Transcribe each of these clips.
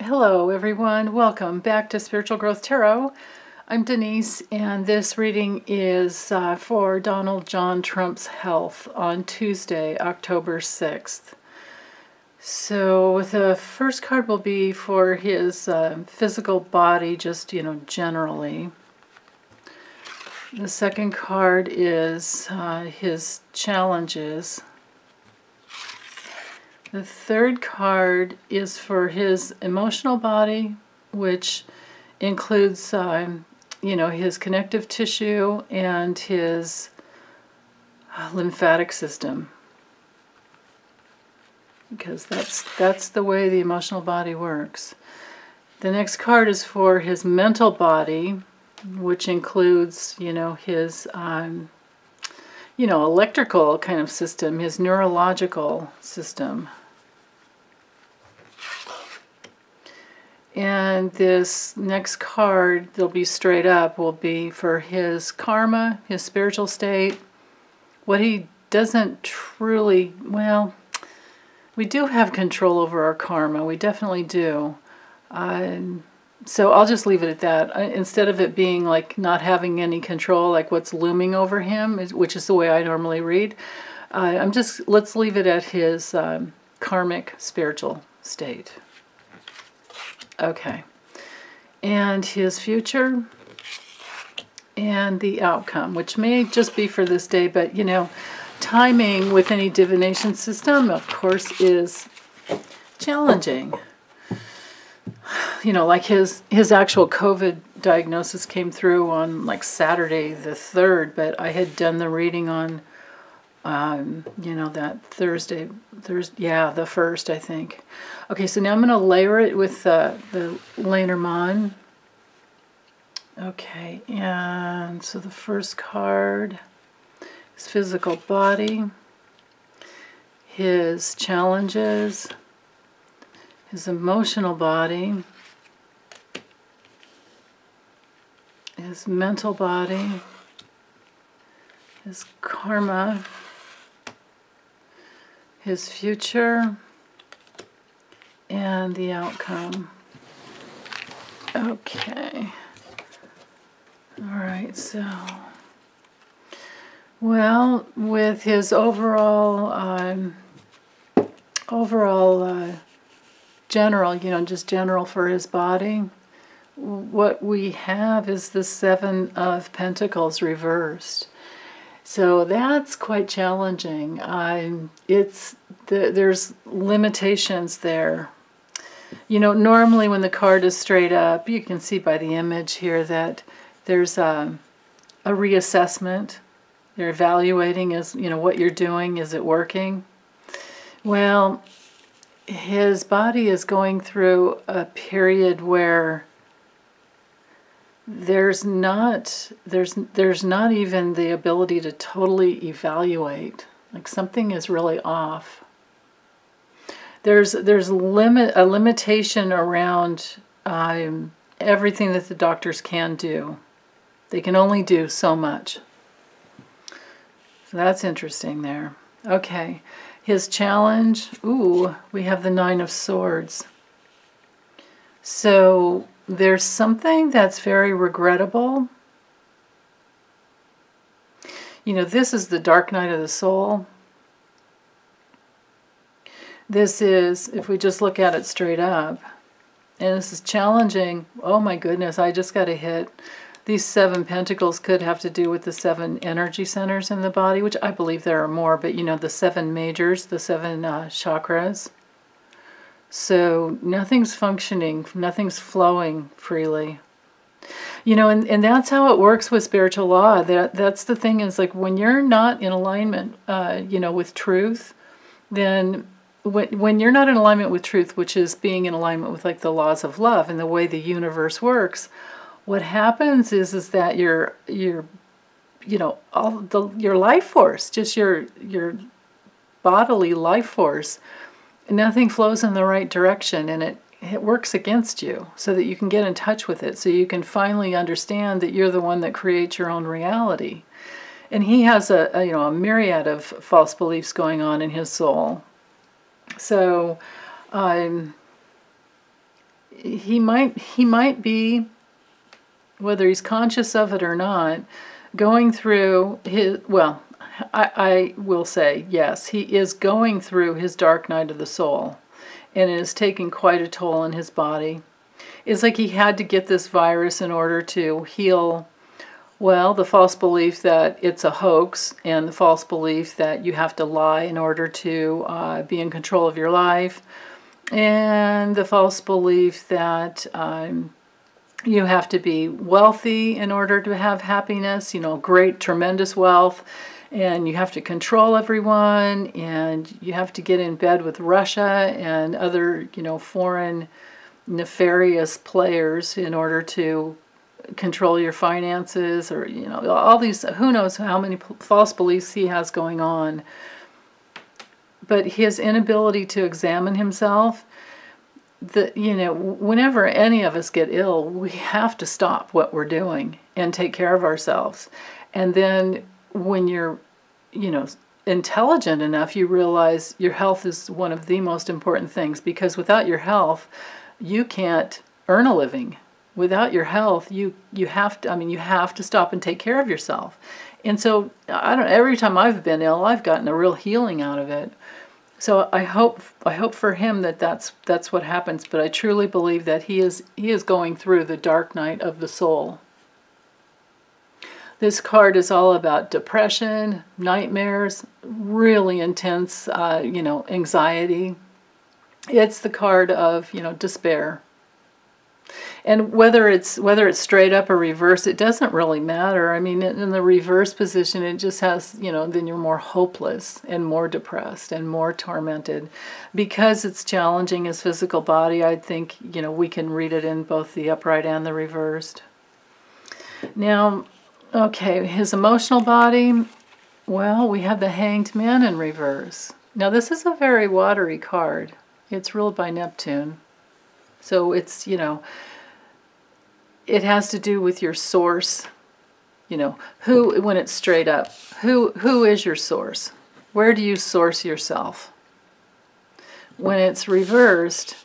Hello everyone, welcome back to Spiritual Growth Tarot. I'm Denise, and this reading is for Donald John Trump's health on Tuesday, October 6th. So the first card will be for his physical body, just, generally. The second card is his challenges. The third card is for his emotional body, which includes, his connective tissue and his lymphatic system, because that's the way the emotional body works. The next card is for his mental body, which includes, his, electrical kind of system, his neurological system. And this next card, they'll be straight up, will be for his karma, his spiritual state, what he doesn't truly, well, we do have control over our karma, we definitely do. So I'll just leave it at that. Instead of it being like not having any control, like what's looming over him, which is the way I normally read, let's leave it at his karmic spiritual state. Okay, and his future and the outcome, which may just be for this day, but timing with any divination system, of course, is challenging. Like his actual COVID diagnosis came through on like Saturday the 3rd, but I had done the reading on that Thursday, yeah, the 1st, I think. Okay, so now I'm going to layer it with the Lenormand. Okay, and so the first card is physical body, his challenges, his emotional body, his mental body, his karma, his future, and the outcome. Okay. All right, so, well, with his overall general, just general for his body, what we have is the Seven of Pentacles reversed. So that's quite challenging. There's limitations there. Normally when the card is straight up, you can see by the image here that there's a reassessment. They're evaluating what you're doing, is it working? Well, his body is going through a period where there's not even the ability to totally evaluate. Like something is really off. There's a limitation around everything that the doctors can do. They can only do so much. So that's interesting there. Okay, his challenge. Ooh, we have the Nine of Swords. So there's something that's very regrettable. This is the dark night of the soul. This is, if we just look at it straight up, and this is challenging. Oh my goodness, I just got a hit. These 7 pentacles could have to do with the 7 energy centers in the body, which I believe there are more, but the 7 majors, the 7 chakras. So nothing's functioning, nothing's flowing freely. And that's how it works with spiritual law. That's the thing, is like when you're not in alignment, with truth, then when you're not in alignment with truth, which is being in alignment with like the laws of love and the way the universe works, what happens is that your life force, just your bodily life force, nothing flows in the right direction, and it works against you, so that you can get in touch with it, so you can finally understand that you're the one that creates your own reality. And he has a myriad of false beliefs going on in his soul. So he might be, whether he's conscious of it or not, going through his, well, I will say, yes, he is going through his dark night of the soul, and it is taking quite a toll on his body. It's like he had to get this virus in order to heal, well, the false belief that it's a hoax, and the false belief that you have to lie in order to be in control of your life, and the false belief that you have to be wealthy in order to have happiness, you know, great, tremendous wealth, and you have to control everyone, and you have to get in bed with Russia and other, you know, foreign nefarious players in order to control your finances, or, you know, all these, who knows how many false beliefs he has going on. But his inability to examine himself, you know, whenever any of us get ill, we have to stop what we're doing and take care of ourselves. And then when you're, you know, intelligent enough, you realize your health is one of the most important things, because without your health, you can't earn a living. Without your health, you have to, I mean, you have to stop and take care of yourself. And so, I don't know, every time I've been ill, I've gotten a real healing out of it. So I hope for him that that's what happens. But I truly believe that he is going through the dark night of the soul. This card is all about depression, nightmares, really intense, you know, anxiety. It's the card of, you know, despair. And whether it's straight up or reverse, it doesn't really matter. I mean, in the reverse position, it just has, you know, then you're more hopeless and more depressed and more tormented. Because it's challenging his physical body, I think, you know, we can read it in both the upright and the reversed. Now, okay, his emotional body, well, we have the Hanged Man in reverse. Now, this is a very watery card. It's ruled by Neptune. So it's, you know, it has to do with your source. You know, who, when it's straight up, who is your source? Where do you source yourself? When it's reversed,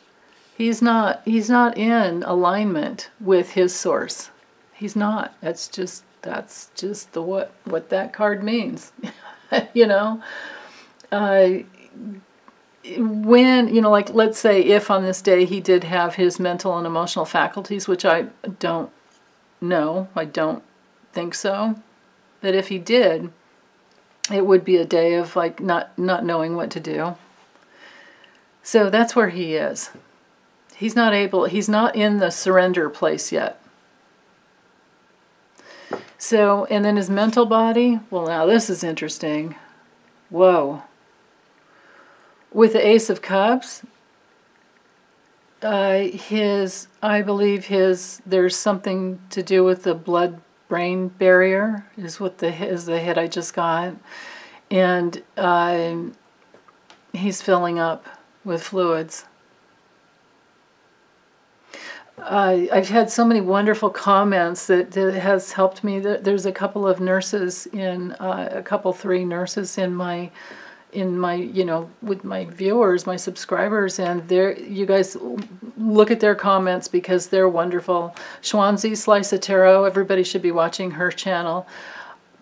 he's not in alignment with his source. He's not. That's just the what that card means. You know, when, you know, like, let's say if on this day he did have his mental and emotional faculties, which I don't know, I don't think so, that if he did, it would be a day of like not knowing what to do. So that's where he is. He's not in the surrender place yet. So, and then his mental body, well, now this is interesting. Whoa. With the Ace of Cups, I believe there's something to do with the blood-brain barrier, is the hit I just got, and he's filling up with fluids. I've had so many wonderful comments that has helped me. There's a couple of nurses three nurses in my, you know, with my viewers, my subscribers, and you guys look at their comments because they're wonderful. Schwanzi Slice of Tarot, everybody should be watching her channel.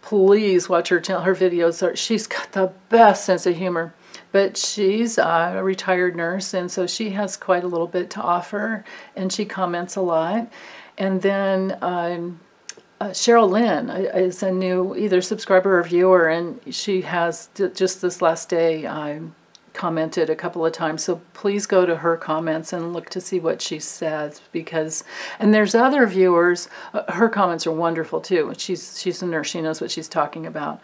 Please watch her channel. Her videos she's got the best sense of humor. But she's a retired nurse, and so she has quite a little bit to offer, and she comments a lot. And then Cheryl Lynn is a new either subscriber or viewer, and she has just this last day commented a couple of times. So please go to her comments and look to see what she says, because, and there's other viewers, her comments are wonderful too. She's a nurse, she knows what she's talking about.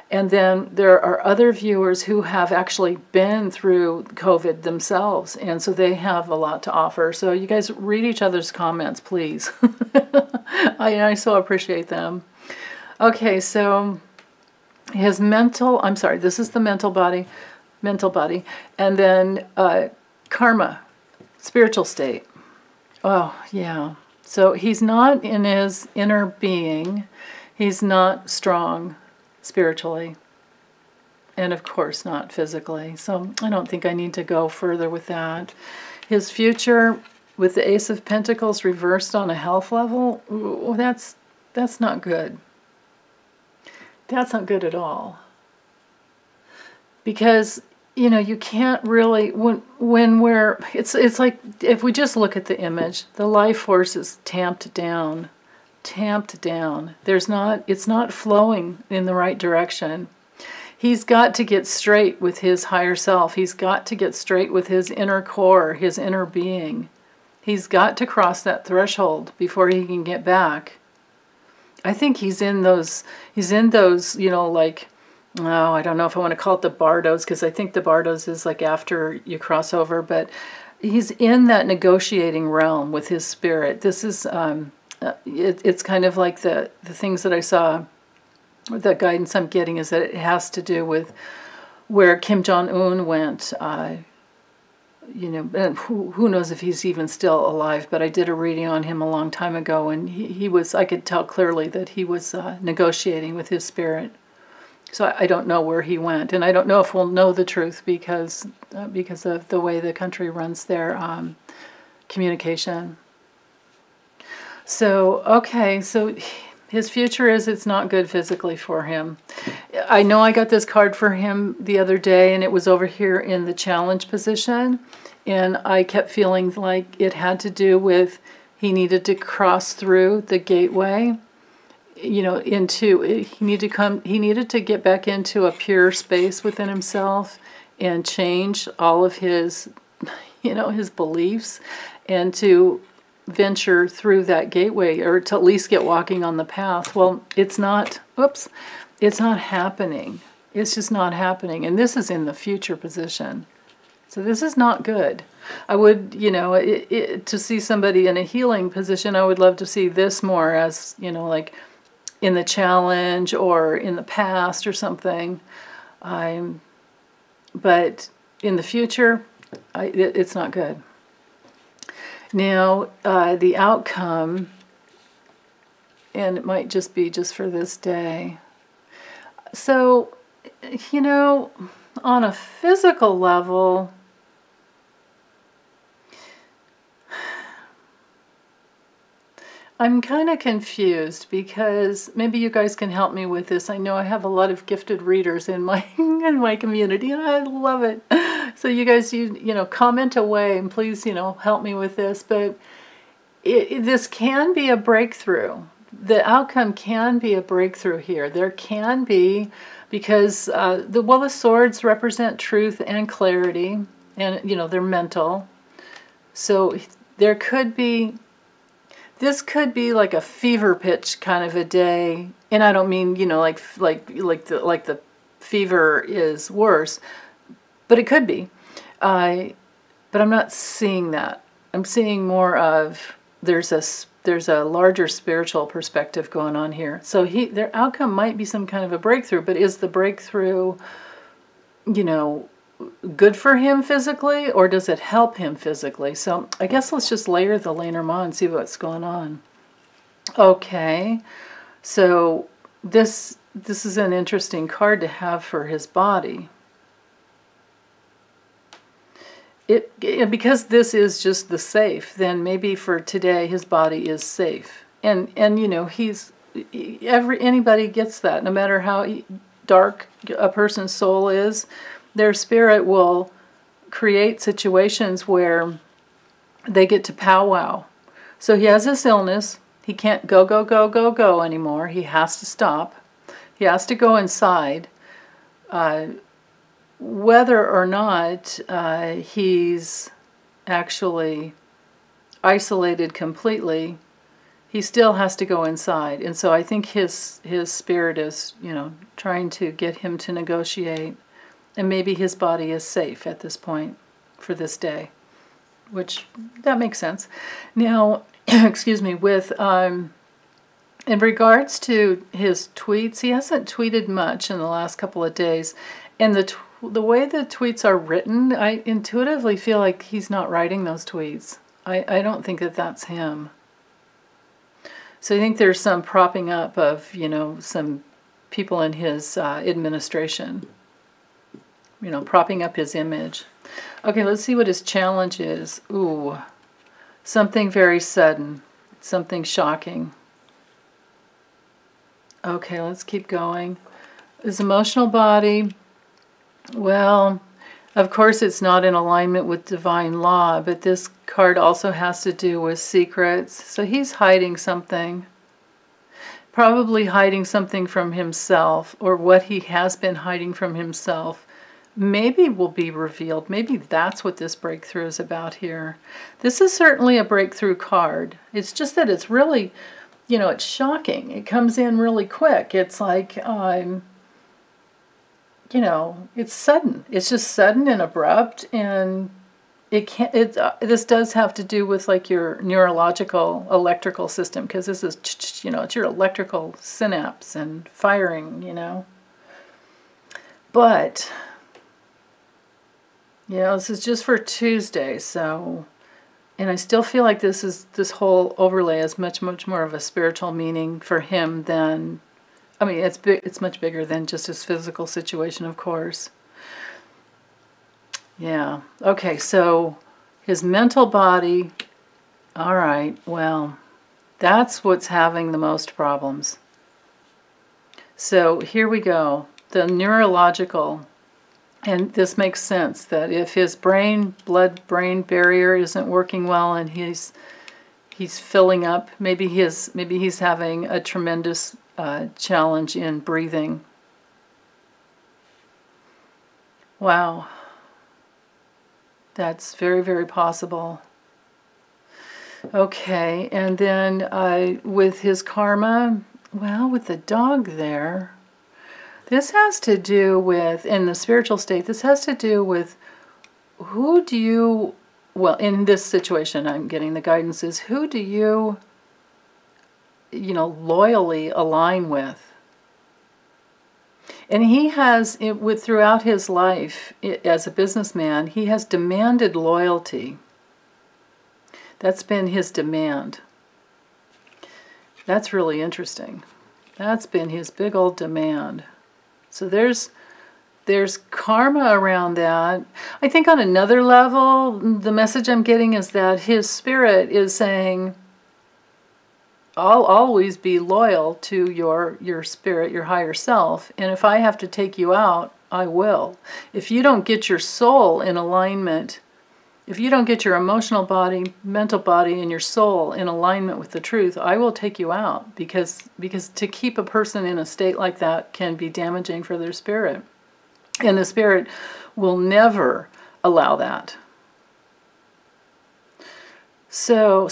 And then there are other viewers who have actually been through COVID themselves, and so they have a lot to offer. So you guys read each other's comments, please. I so appreciate them. Okay, so his this is the mental body, and then karma, spiritual state. Oh, yeah. So he's not in his inner being. He's not strong spiritually, and of course not physically. So I don't think I need to go further with that. His future, with the Ace of Pentacles reversed on a health level, ooh, that's not good. That's not good at all. Because, you know, you can't really, when we're, it's like, if we just look at the image, the life force is tamped down. It's not flowing in the right direction. He's got to get straight with his higher self. He's got to get straight with his inner core, his inner being. He's got to cross that threshold before he can get back. I think he's in those, you know, like, oh, I don't know if I want to call it the Bardos, because I think the Bardos is like after you cross over, but he's in that negotiating realm with his spirit. This is, it's kind of like the things that I saw, the guidance I'm getting is that it has to do with where Kim Jong-un went. You know, and who knows if he's even still alive, but I did a reading on him a long time ago, and he was, I could tell clearly that he was negotiating with his spirit. So I don't know where he went, and I don't know if we'll know the truth because of the way the country runs their communication. So, okay, so his future is, it's not good physically for him. I know I got this card for him the other day, and it was over here in the challenge position, and I kept feeling like it had to do with he needed to cross through the gateway, you know, he needed to get back into a pure space within himself and change all of his, you know, his beliefs, and to venture through that gateway, or to at least get walking on the path. Well, it's not happening. It's just not happening. And this is in the future position. So this is not good. I would, you know, to see somebody in a healing position, I would love to see this more as, you know, like in the challenge or in the past or something. But in the future, it's not good. Now, the outcome, and it might just be just for this day. So, you know, on a physical level, I'm kind of confused, because maybe you guys can help me with this. I know I have a lot of gifted readers in my community, and I love it. So you guys, you know, comment away, and please, you know, help me with this. But this can be a breakthrough. The outcome can be a breakthrough here. There can be, because the swords represent truth and clarity, and, you know, they're mental. So there could be, this could be like a fever pitch kind of a day, and I don't mean, you know, like the fever is worse, but it could be. But I'm not seeing that. I'm seeing more of there's a larger spiritual perspective going on here. So their outcome might be some kind of a breakthrough, but is the breakthrough, you know, good for him physically, or does it help him physically? So I guess let's just layer the Lenormand and see what's going on. Okay, so this is an interesting card to have for his body. Because this is just the safe, then maybe for today his body is safe. And you know, anybody gets that, no matter how dark a person's soul is, their spirit will create situations where they get to powwow. So he has this illness. He can't go anymore. He has to stop. He has to go inside. Whether or not he's actually isolated completely, he still has to go inside. And so I think his spirit is, you know, trying to get him to negotiate. And maybe his body is safe at this point for this day, which that makes sense. Now, excuse me, with in regards to his tweets, he hasn't tweeted much in the last couple of days, and the way the tweets are written, I intuitively feel like he's not writing those tweets. I don't think that that's him. So I think there's some propping up of, you know, some people in his administration, you know, propping up his image. Okay, let's see what his challenge is. Ooh, Something very sudden, something shocking. Okay, let's keep going. His emotional body, well, of course it's not in alignment with divine law, but this card also has to do with secrets. So he's hiding something. Probably hiding something from himself, or what he has been hiding from himself. Maybe will be revealed. Maybe that's what this breakthrough is about here. This is certainly a breakthrough card. It's just that it's really, you know, it's shocking. It comes in really quick. It's like, you know, it's sudden. It's just sudden and abrupt, and it can't. This does have to do with like your neurological, electrical system, because this is, you know, it's your electrical synapse and firing, you know. But you know, this is just for Tuesday, so, and I still feel like this whole overlay is much more of a spiritual meaning for him than, I mean, it's big, it's much bigger than just his physical situation, of course. Yeah. Okay, so his mental body, all right, well, that's what's having the most problems. So here we go. The neurological. And this makes sense that if his blood-brain barrier isn't working well and he's filling up, maybe he's having a tremendous challenge in breathing. Wow. That's very, very possible. Okay, and then with his karma, well, with the dog there, this has to do with, in the spiritual state, this has to do with who do you, well, in this situation, I'm getting the guidance is, who do you, you know, loyally align with? And he has, throughout his life as a businessman, he has demanded loyalty. That's been his demand. That's really interesting. That's been his big old demand. So there's karma around that. I think on another level, the message I'm getting is that his spirit is saying, I'll always be loyal to your spirit, your higher self, and if I have to take you out, I will. If you don't get your soul in alignment, if you don't get your emotional body, mental body, and your soul in alignment with the truth, I will take you out, because to keep a person in a state like that can be damaging for their spirit. And the spirit will never allow that. So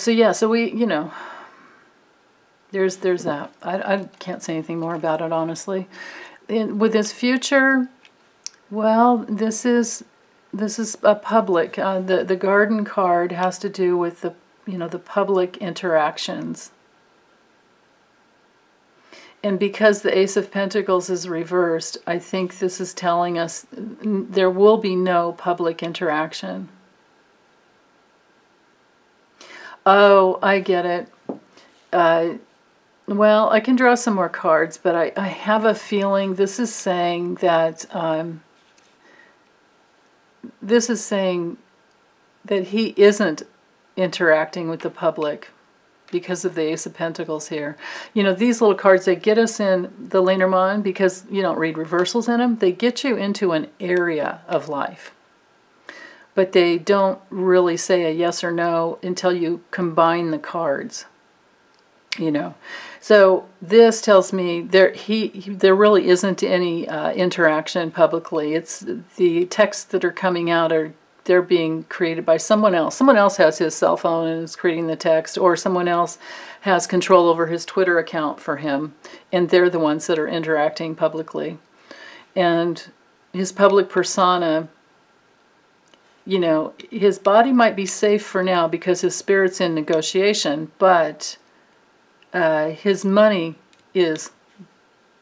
we, you know, there's that. I can't say anything more about it, honestly. With his future, well, this is a public. The garden card has to do with the, you know, the public interactions. And because the Ace of Pentacles is reversed, I think this is telling us there will be no public interaction. Oh, I get it. Well, I can draw some more cards, but I have a feeling this is saying that he isn't interacting with the public because of the Ace of Pentacles here. You know, these little cards, they get us in the Lenormand because you don't read reversals in them. They get you into an area of life. But they don't really say a yes or no until you combine the cards. You know, so this tells me there really isn't any interaction publicly. It's the texts that are coming out they're being created by someone else. Someone else has his cell phone and is creating the text, or someone else has control over his Twitter account for him, and they're the ones that are interacting publicly. And his public persona, you know, his body might be safe for now because his spirit's in negotiation, but his money is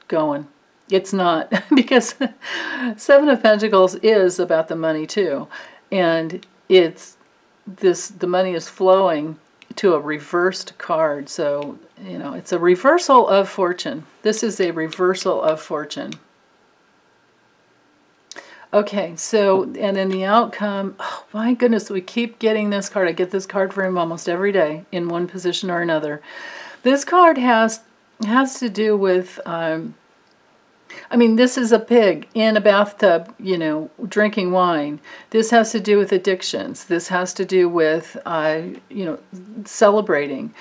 going. It's not, because Seven of Pentacles is about the money too. And the money is flowing to a reversed card. So, you know, it's a reversal of fortune. This is a reversal of fortune. Okay, so, and then the outcome, oh my goodness, we keep getting this card. I get this card for him almost every day in one position or another. This card has to do with, I mean, this is a pig in a bathtub, you know, drinking wine. This has to do with addictions. This has to do with, you know, celebrating.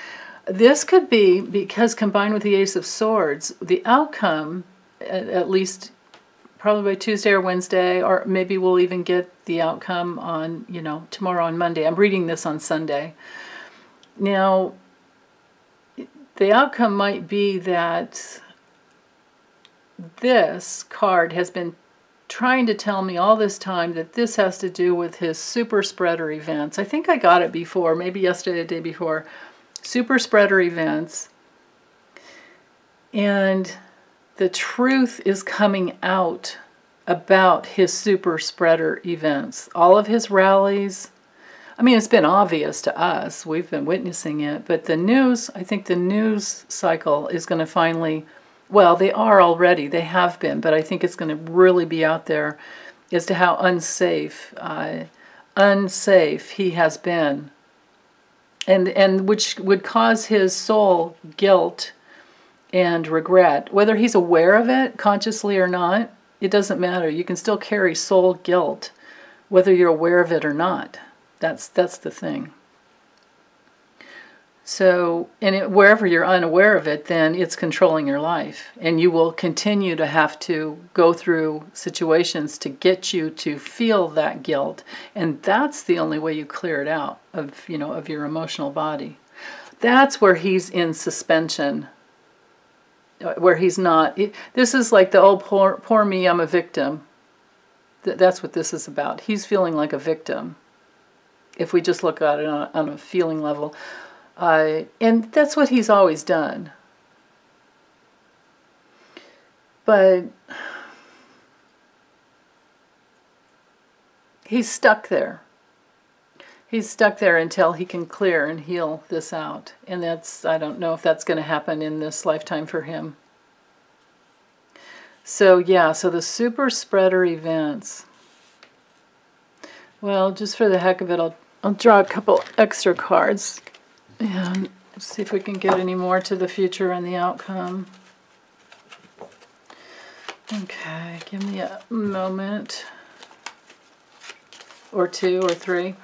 This could be, because combined with the Ace of Swords, the outcome, at least probably by Tuesday or Wednesday, or maybe we'll even get the outcome on, you know, tomorrow on Monday. I'm reading this on Sunday. Now, the outcome might be that this card has been trying to tell me all this time that this has to do with his super spreader events. I think I got it before, maybe yesterday, the day before. Super spreader events. And the truth is coming out about his super spreader events. All of his rallies. I mean, it's been obvious to us. We've been witnessing it. But the news, I think the news cycle is going to finally, well, they are already. They have been. But I think it's going to really be out there as to how unsafe he has been. And which would cause his soul guilt and regret. Whether he's aware of it, consciously or not, it doesn't matter. You can still carry soul guilt, whether you're aware of it or not. That's the thing. So, and wherever you're unaware of it, then it's controlling your life. And you will continue to have to go through situations to get you to feel that guilt. And that's the only way you clear it out of, you know, of your emotional body. That's where he's in suspension. Where he's not. This is like the old poor me, I'm a victim. That's what this is about. He's feeling like a victim. If we just look at it on a feeling level. And that's what he's always done. But he's stuck there. He's stuck there until he can clear and heal this out. And that's, I don't know if that's going to happen in this lifetime for him. So yeah, so the super spreader events. Well, just for the heck of it, I'll draw a couple extra cards. And see if we can get any more to the future and the outcome. Okay, give me a moment. Or two or three.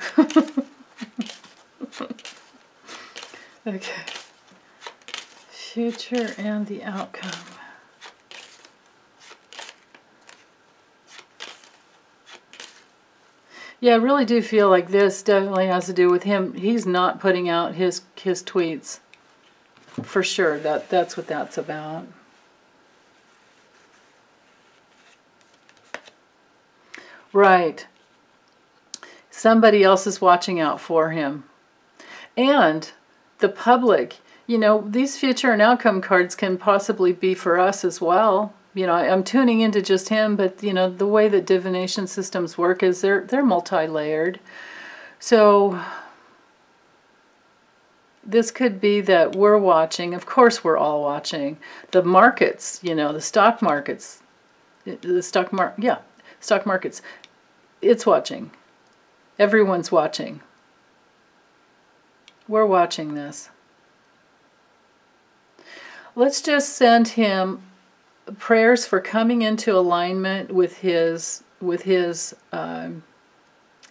Okay. Future and the outcome. Yeah, I really do feel like this definitely has to do with him. He's not putting out his tweets. For sure. That's what that's about. Right. Somebody else is watching out for him. And the public, you know, these future and outcome cards can possibly be for us as well. You know, I'm tuning into just him, but, you know, the way that divination systems work is they're multi-layered. So this could be that we're watching. Of course we're all watching. The markets, you know, the stock markets. Stock markets. It's watching. Everyone's watching. We're watching this. Let's just send him prayers for coming into alignment with his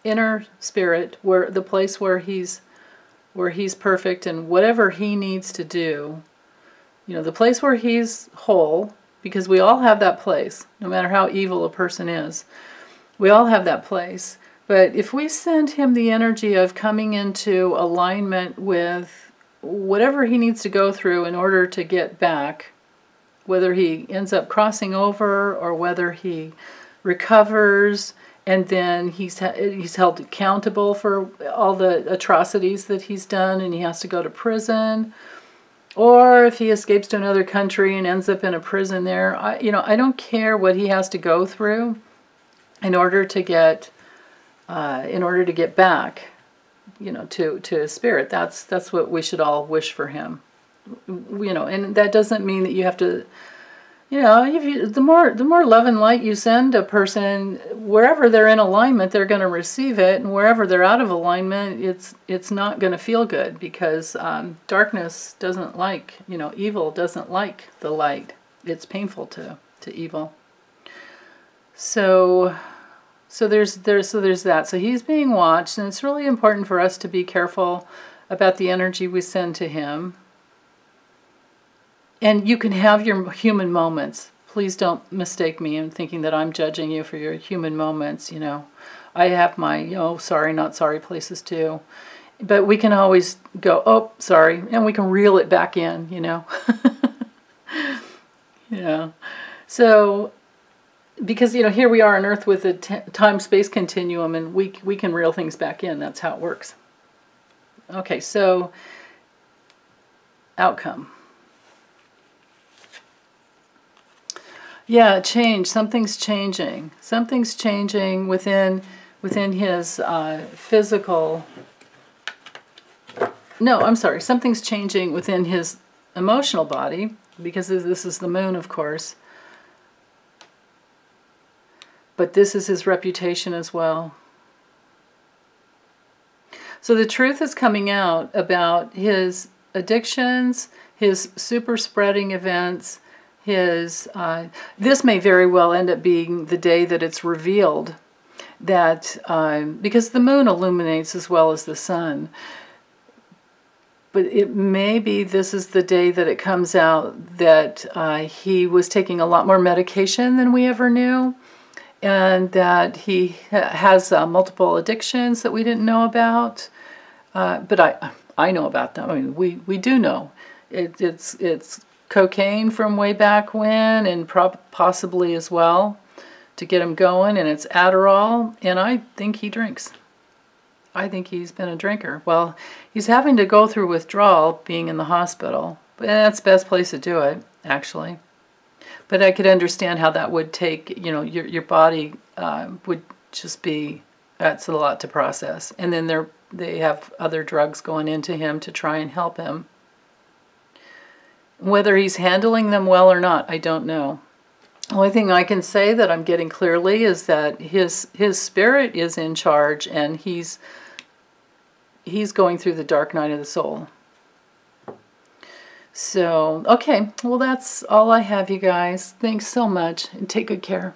inner spirit, where the place where he's perfect and whatever he needs to do. You know, the place where he's whole, because we all have that place, no matter how evil a person is. We all have that place. But if we send him the energy of coming into alignment with whatever he needs to go through in order to get back, whether he ends up crossing over or whether he recovers and then he's held accountable for all the atrocities that he's done and he has to go to prison, or if he escapes to another country and ends up in a prison there, I don't care what he has to go through in order to get back, you know, to his spirit. That's what we should all wish for him. You know, and that doesn't mean that you have to You know, the more love and light you send a person, wherever they're in alignment, they're going to receive it, and wherever they're out of alignment, it's not going to feel good, because darkness doesn't like, you know, evil doesn't like the light. It's painful to evil. So there's that. So he's being watched, and it's really important for us to be careful about the energy we send to him. And you can have your human moments. Please don't mistake me in thinking that I'm judging you for your human moments, you know. I have my, you know, sorry, not sorry places too. But we can always go, oh, sorry, and we can reel it back in, you know. Yeah. So, because, you know, here we are on Earth with a time-space continuum, and we can reel things back in. That's how it works. Okay, so, outcome. Yeah, change. Something's changing. Something's changing within his physical... No, I'm sorry. Something's changing within his emotional body, because this is the moon, of course. But this is his reputation as well. So the truth is coming out about his addictions, his super spreading events, his this may very well end up being the day that it's revealed that because the moon illuminates as well as the sun, but it may be this is the day that it comes out that he was taking a lot more medication than we ever knew, and that he has multiple addictions that we didn't know about, but I know about them. I mean, we do know it's cocaine from way back when, and possibly as well to get him going, and it's Adderall, and I think he drinks. I think he's been a drinker. Well, he's having to go through withdrawal being in the hospital, but that's the best place to do it, actually. But I could understand how that would take, you know, your body would just be, that's a lot to process. And then they have other drugs going into him to try and help him. Whether he's handling them well or not, I don't know. The only thing I can say that I'm getting clearly is that his spirit is in charge, and he's going through the dark night of the soul. So, okay, well, that's all I have, you guys. Thanks so much, and take good care.